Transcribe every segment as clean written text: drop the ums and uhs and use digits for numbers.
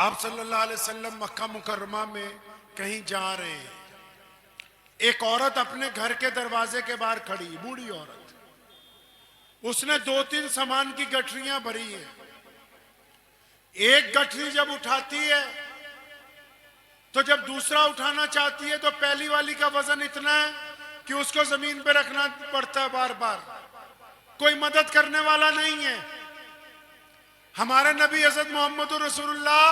आप सल्लल्लाहु अलैहि वसल्लम मक्का मुकर्रमा में कहीं जा रहे हैं। एक औरत अपने घर के दरवाजे के बाहर खड़ी, बूढ़ी औरत, उसने 2-3 सामान की गठरियां भरी हैं। एक गठरी जब उठाती है तो जब दूसरा उठाना चाहती है तो पहली वाली का वजन इतना है कि उसको जमीन पे रखना पड़ता है बार बार, कोई मदद करने वाला नहीं है। हमारे नबी हज़रत मोहम्मद रसूलुल्लाह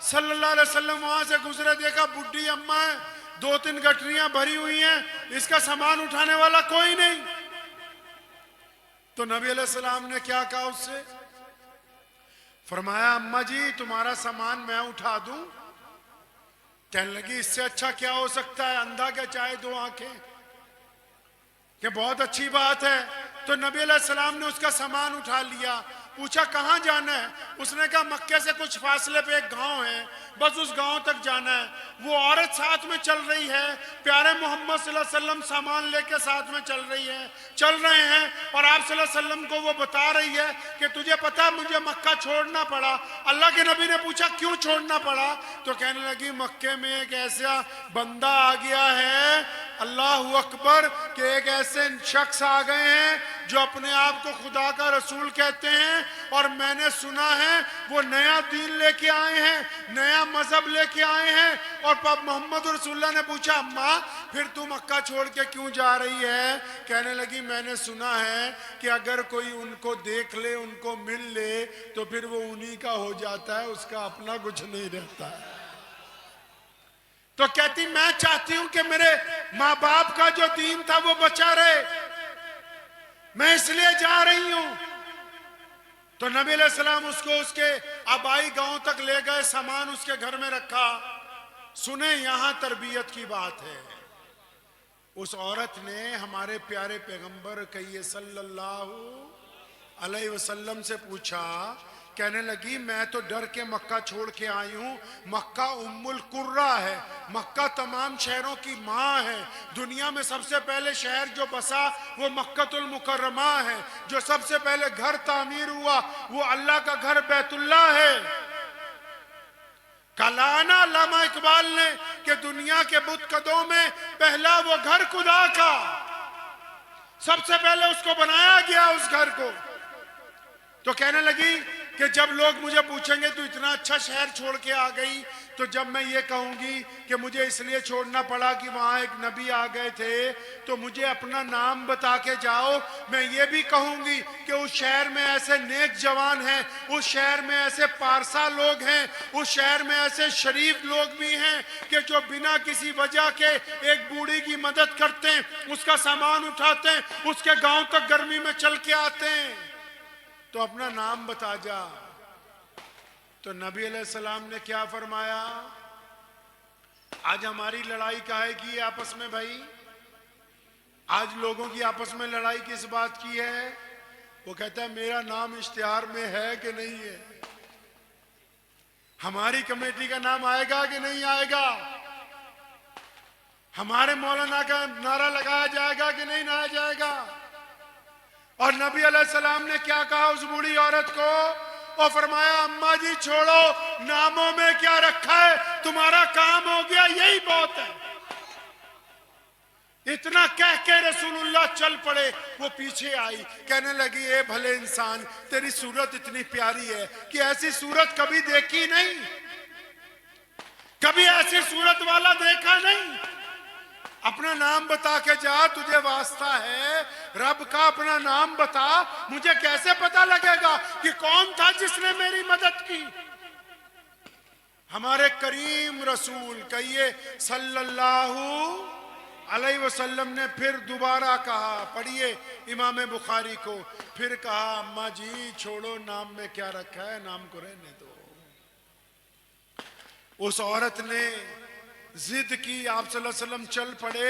सल्लल्लाहु अलैहि वसल्लम वहां से गुजरे, देखा बुढ़ी अम्मा है, 2-3 गठरियां भरी हुई हैं, इसका सामान उठाने वाला कोई नहीं। तो नबी अलैहि सलाम ने क्या कहा उससे? फरमाया, अम्मा जी तुम्हारा सामान मैं उठा दूं? कहने लगी, इससे अच्छा क्या हो सकता है, अंधा क्या चाहे 2 आंखें, कि बहुत अच्छी बात है। तो नबी अलैहि सलाम ने उसका सामान उठा लिया। पूछा कहां जाना है? उसने कहा मक्के से कुछ फासले पे एक गांव है, बस उस गांव तक जाना है। वो औरत साथ में चल रही है, प्यारे मोहम्मद सल्लल्लाहु अलैहि वसल्लम सामान लेके साथ में चल रहे हैं और आप सल्लल्लाहु अलैहि वसल्लम को वो बता रही है कि तुझे पता है मुझे मक्का छोड़ना पड़ा। अल्लाह के नबी ने पूछा क्यों छोड़ना पड़ा? तो कहने लगी मक्के में एक ऐसा बंदा आ गया है, अल्लाह अकबर, कि एक ऐसे शख्स आ गए हैं जो अपने आप को खुदा का रसूल कहते हैं और मैंने सुना है वो नया दीन लेके आए हैं, नया मजहब लेके आए हैं। और मोहम्मद रसूलुल्लाह ने पूछा अम्मा फिर तू मक्का छोड़ के क्यों जा रही है? कहने लगी मैंने सुना है कि अगर कोई उनको देख ले, उनको मिल ले तो फिर वो उन्हीं का हो जाता है, उसका अपना कुछ नहीं रहता है। तो कहती मैं चाहती हूं कि मेरे माँ बाप का जो दीन था वो बचा रहे, मैं इसलिए जा रही हूं। तो नबी अलैहि सलाम उसको उसके आबाई गांव तक ले गए, सामान उसके घर में रखा। सुने यहां तरबियत की बात है। उस औरत ने हमारे प्यारे पैगंबर कहिए सल्लल्लाहु अलैहि वसल्लम से पूछा, कहने लगी मैं तो डर के मक्का छोड़ के आई हूं। मक्का उम्मुल कुर्रा है, मक्का तमाम शहरों की माँ है। दुनिया में सबसे पहले शहर जो बसा वो मक्कतुल मुकर्रमा है। जो सबसे पहले घर तामीर हुआ वो अल्लाह का घर बैतुल्ला है। कलाना अल्लामा इकबाल ने कि दुनिया के बुतकदों में पहला वो घर खुदा का, सबसे पहले उसको बनाया गया उस घर को। तो कहने लगी कि जब लोग मुझे पूछेंगे तू इतना अच्छा शहर छोड़ के आ गई, तो जब मैं ये कहूंगी कि मुझे इसलिए छोड़ना पड़ा कि वहां एक नबी आ गए थे, तो मुझे अपना नाम बता के जाओ। मैं ये भी कहूंगी कि उस शहर में ऐसे नेक जवान हैं, उस शहर में ऐसे पारसा लोग हैं, उस शहर में ऐसे शरीफ लोग भी हैं कि जो बिना किसी वजह के एक बूढ़ी की मदद करते हैं, उसका सामान उठाते हैं, उसके गांव तक गर्मी में चल के आते हैं। तो अपना नाम बता जा। तो नबी अलैहिस्सलाम ने क्या फरमाया? आज हमारी लड़ाई काहे की है आपस में भाई? आज लोगों की आपस में लड़ाई किस बात की है? वो कहता है मेरा नाम इश्तिहार में है कि नहीं है, हमारी कमेटी का नाम आएगा कि नहीं आएगा, हमारे मौलाना का नारा लगाया जाएगा कि नहीं लगाया जाएगा। और नबी अलैहिस्सलाम ने क्या कहा उस बूढ़ी औरत को? और फरमाया अम्मा जी छोड़ो, नामों में क्या रखा है, तुम्हारा काम हो गया यही बहुत है। इतना कह के रसूलुल्लाह चल पड़े। वो पीछे आई, कहने लगी ए भले इंसान, तेरी सूरत इतनी प्यारी है कि ऐसी सूरत कभी देखी नहीं, कभी ऐसी सूरत वाला देखा नहीं। अपना नाम बता के जा, तुझे वास्ता है रब का, अपना नाम बता। मुझे कैसे पता लगेगा कि कौन था जिसने मेरी मदद की? हमारे करीम रसूल कहिए सल्लल्लाहु अलैहि वसल्लम ने फिर दोबारा कहा, पढ़िए इमाम बुखारी को, फिर कहा अम्मा जी छोड़ो, नाम में क्या रखा है, नाम को रहने दो। उस औरत ने जिद की, आप सल्लल्लाहु अलैहि वसल्लम चल पड़े।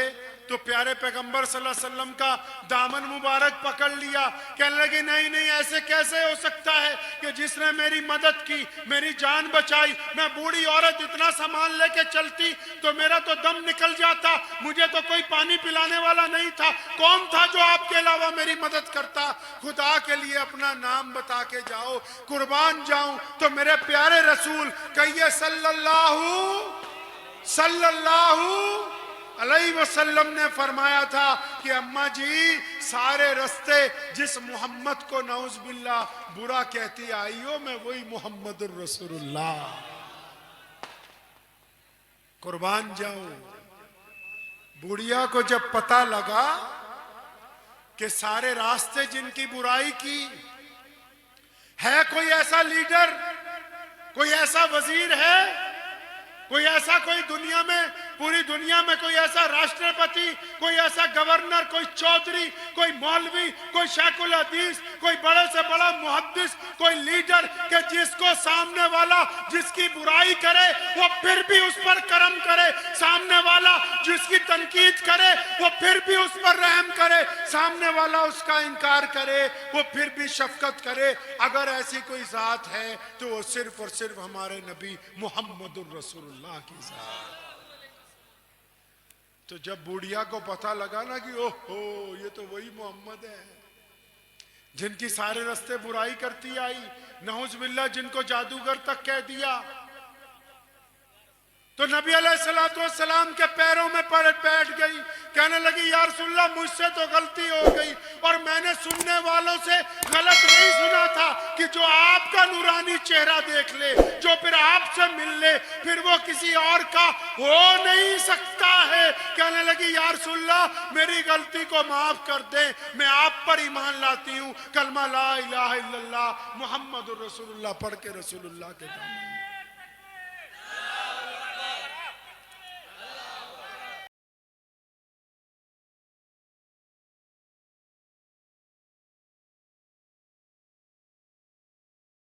तो प्यारे पैगंबर सल्लल्लाहु अलैहि वसल्लम का दामन मुबारक पकड़ लिया। कहने लगे नहीं नहीं, ऐसे कैसे हो सकता है कि जिसने मेरी मदद की, मेरी जान बचाई, मैं बूढ़ी औरत इतना सामान लेके चलती तो मेरा तो दम निकल जाता, मुझे तो कोई पानी पिलाने वाला नहीं था, कौन था जो आपके अलावा मेरी मदद करता? खुदा के लिए अपना नाम बता के जाओ, कुर्बान जाऊं। तो मेरे प्यारे रसूल कहिए सल्लल्लाहु अलैहि वसल्लम ने फरमाया था कि अम्मा जी, सारे रास्ते जिस मोहम्मद को नऊज बिल्ला बुरा कहती आई हो, मैं वही मोहम्मदुर रसूलुल्लाह, कुर्बान जाऊं। बुढ़िया को जब पता लगा कि सारे रास्ते जिनकी बुराई की है, कोई ऐसा लीडर, कोई ऐसा वजीर है, कोई ऐसा, कोई दुनिया में, पूरी दुनिया में कोई ऐसा राष्ट्रपति, कोई ऐसा गवर्नर, कोई चौधरी, कोई मौलवी, कोई शेखुल हदीस, कोई बड़े से बड़ा मुहद्दिस, कोई लीडर के जिसको सामने वाला जिसकी बुराई करे वो फिर भी उस पर करम करे, सामने वाला जिसकी तनकीद करे वो फिर भी उस पर रहम करे, सामने वाला उसका इनकार करे वो फिर भी शफकत करे। अगर ऐसी कोई जात है तो वो सिर्फ और सिर्फ हमारे नबी मुहम्मदुर रसूलुल्लाह की जात। तो जब बुढ़िया को पता लगा ना कि ओहो ये तो वही मोहम्मद है जिनकी सारे रास्ते बुराई करती आई, नऊज बिल्ला जिनको जादूगर तक कह दिया, तो नबी अलैहिस्सलाम के पैरों में बैठ गई। कहने लगी या रसूलल्लाह, मुझसे तो गलती हो गई और मैंने सुनने वालों से गलत नहीं सुना था कि जो आपका नूरानी चेहरा देख ले, जो फिर आपसे मिल ले, फिर वो किसी और का हो नहीं सकता है। कहने लगी या रसूलल्लाह, मेरी गलती को माफ कर दे, मैं आप पर ईमान लाती हूँ, कलमा ला इलाहा इल्लल्लाह मुहम्मदुर रसूलुल्लाह पढ़ के रसूलुल्लाह के दामन